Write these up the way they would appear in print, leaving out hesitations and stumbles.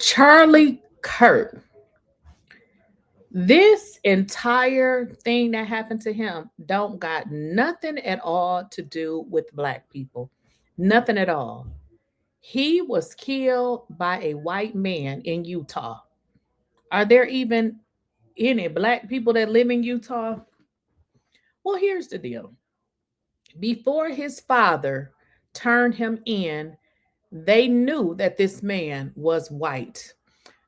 Charlie Kirk. This entire thing that happened to him don't got nothing at all to do with black people. Nothing at all. He was killed by a white man in Utah. Are there even any black people that live in Utah? Well, here's the deal. Before his father turned him in, they knew that this man was white.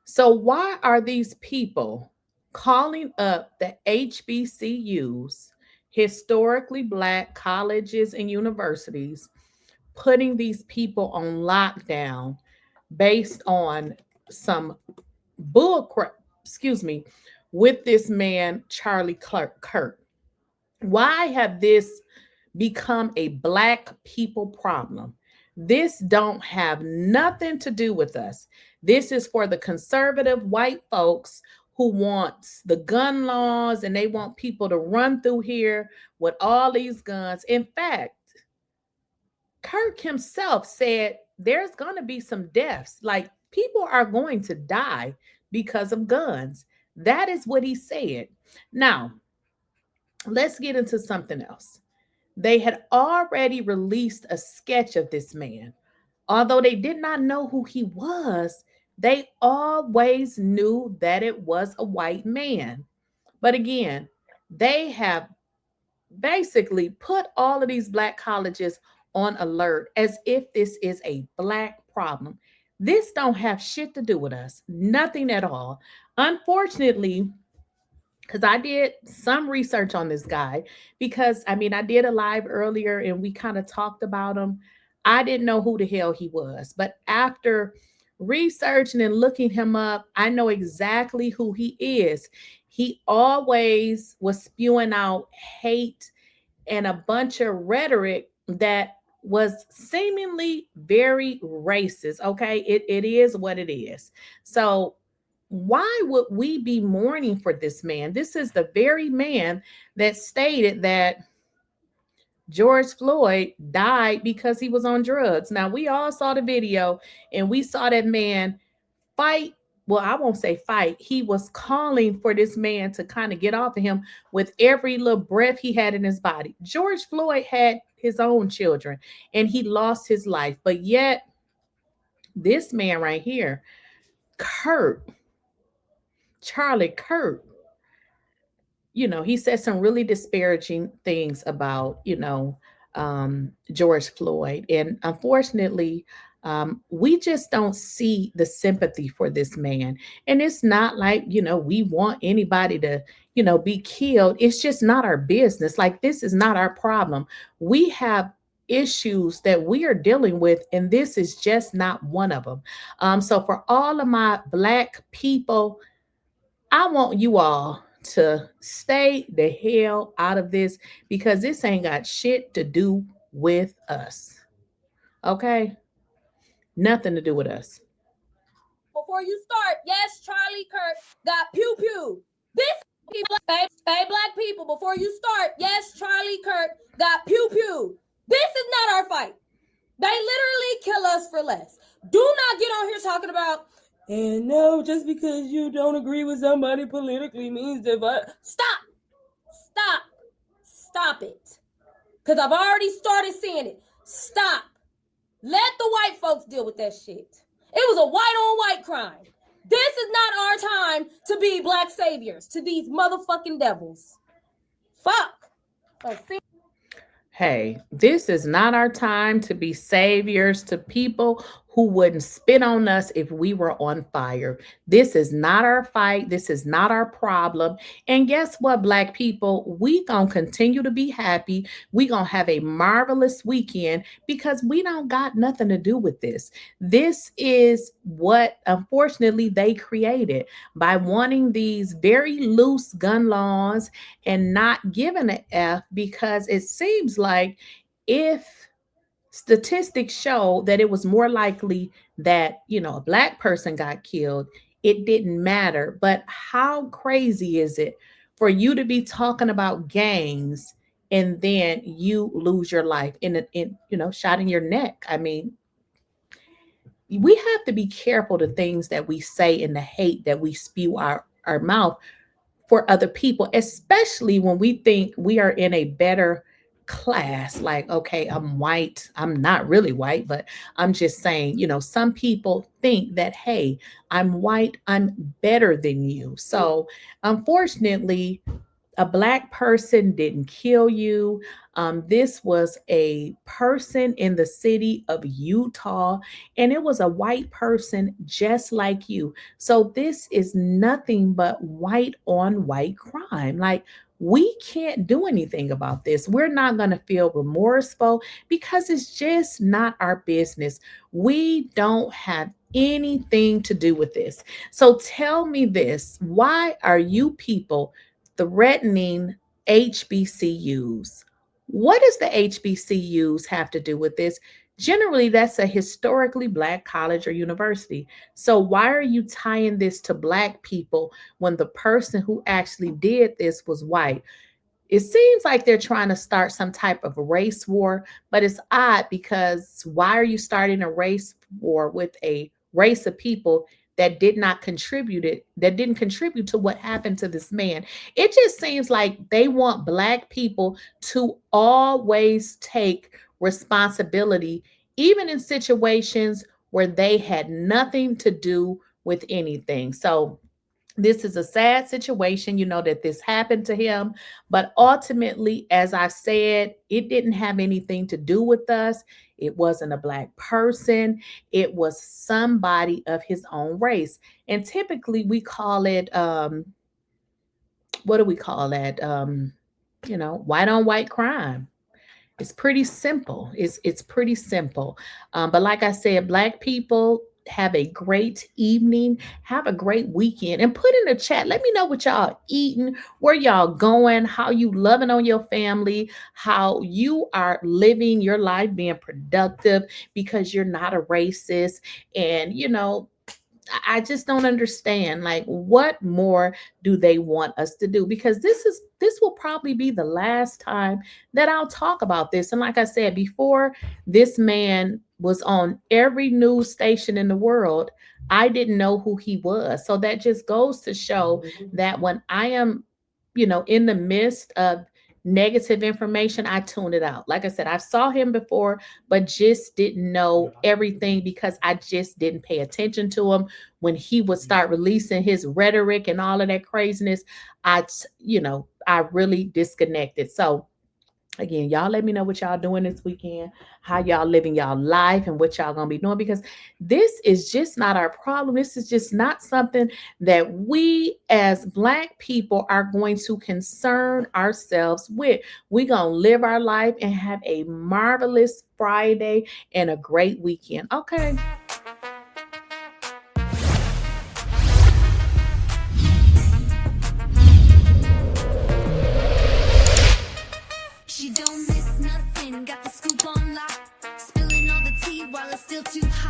So, why are these people calling up the HBCUs, historically black colleges and universities, putting these people on lockdown based on some bull crap, excuse me, with this man, Charlie Kirk? Why have this become a black people problem? This don't have nothing to do with us. This is for the conservative white folks who wants the gun laws and they want people to run through here with all these guns. In fact, Kirk himself said there's going to be some deaths. Like people are going to die because of guns. That is what he said. Now, let's get into something else. They had already released a sketch of this man. Although they did not know who he was, they always knew that it was a white man. But again, they have basically put all of these black colleges on alert as if this is a black problem. This don't have shit to do with us. Nothing at all. Unfortunately, because I did some research on this guy because I mean I did a live earlier and we kind of talked about him. I didn't know who the hell he was, but after researching and looking him up, I know exactly who he is. He always was spewing out hate and a bunch of rhetoric that was seemingly very racist. Okay, it is what it is. So why would we be mourning for this man? This is the very man that stated that George Floyd died because he was on drugs. Now, we all saw the video and we saw that man fight. Well, I won't say fight. He was calling for this man to kind of get off of him with every little breath he had in his body. George Floyd had his own children and he lost his life. But yet, this man right here, Kurt, Charlie Kirk, he said some really disparaging things about, George Floyd. And unfortunately, we just don't see the sympathy for this man. And it's not like, we want anybody to, be killed. It's just not our business. Like, this is not our problem. We have issues that we are dealing with, and this is just not one of them. So, for all of my Black people, I want you all to stay the hell out of this because this ain't got shit to do with us. Okay? Nothing to do with us. Before you start, yes, Charlie Kirk got pew pew. This hey black people, before you start, yes, Charlie Kirk got pew pew. This is not our fight. They literally kill us for less. Do not get on here talking about, and no, just because you don't agree with somebody politically means that. Stop it. Because I've already started seeing it. Stop. Let the white folks deal with that shit. It was a white-on-white crime. This is not our time to be black saviors to these motherfucking devils. Fuck. Hey, this is not our time to be saviors to people who wouldn't spit on us if we were on fire. This is not our fight. This is not our problem. And guess what, Black people? We gonna continue to be happy. We gonna have a marvelous weekend because we don't got nothing to do with this. This is what, unfortunately, they created by wanting these very loose gun laws and not giving an F because it seems like if statistics show that it was more likely that, a black person got killed, it didn't matter. But how crazy is it for you to be talking about gangs and then you lose your life in shot in your neck? I mean, we have to be careful the things that we say and the hate that we spew our mouth for other people, especially when we think we are in a better class. Like, okay, I'm white. I'm not really white, but I'm just saying, some people think that, hey, I'm white, I'm better than you. So, unfortunately, a black person didn't kill you. This was a person in the city of Utah, and it was a white person just like you. So, this is nothing but white on white crime. Like, we can't do anything about this. We're not going to feel remorseful because it's just not our business. We don't have anything to do with this. So, tell me this, why are you people threatening HBCUs? What does the HBCUs have to do with this? Generally, that's a historically black college or university. So, why are you tying this to black people when the person who actually did this was white? It seems like they're trying to start some type of race war, but it's odd because why are you starting a race war with a race of people that didn't contribute to what happened to this man? It just seems like they want black people to always take responsibility, even in situations where they had nothing to do with anything. So this is a sad situation, that this happened to him. But ultimately, as I said, it didn't have anything to do with us. It wasn't a black person, it was somebody of his own race. And typically, we call it, what do we call that? White on white crime. It's pretty simple. It's pretty simple. But like I said, black people, have a great evening. Have a great weekend. And put in the chat. Let me know what y'all eating, where y'all going, how you loving on your family, how you are living your life being productive because you're not a racist. And I just don't understand, like, what more do they want us to do? Because this will probably be the last time that I'll talk about this. And like I said before, this man was on every news station in the world. I didn't know who he was. So that just goes to show that when I am, in the midst of negative information, I tune it out. Like I said, I saw him before, but just didn't know everything because I just didn't pay attention to him when he would start releasing his rhetoric and all of that craziness. I really disconnected. So again, y'all let me know what y'all doing this weekend, how y'all living y'all life, and what y'all gonna be doing, because this is just not our problem. This is just not something that we as black people are going to concern ourselves with. We gonna live our life and have a marvelous Friday and a great weekend. Okay. She don't miss nothing, got the scoop on lock, spilling all the tea while it's still too hot.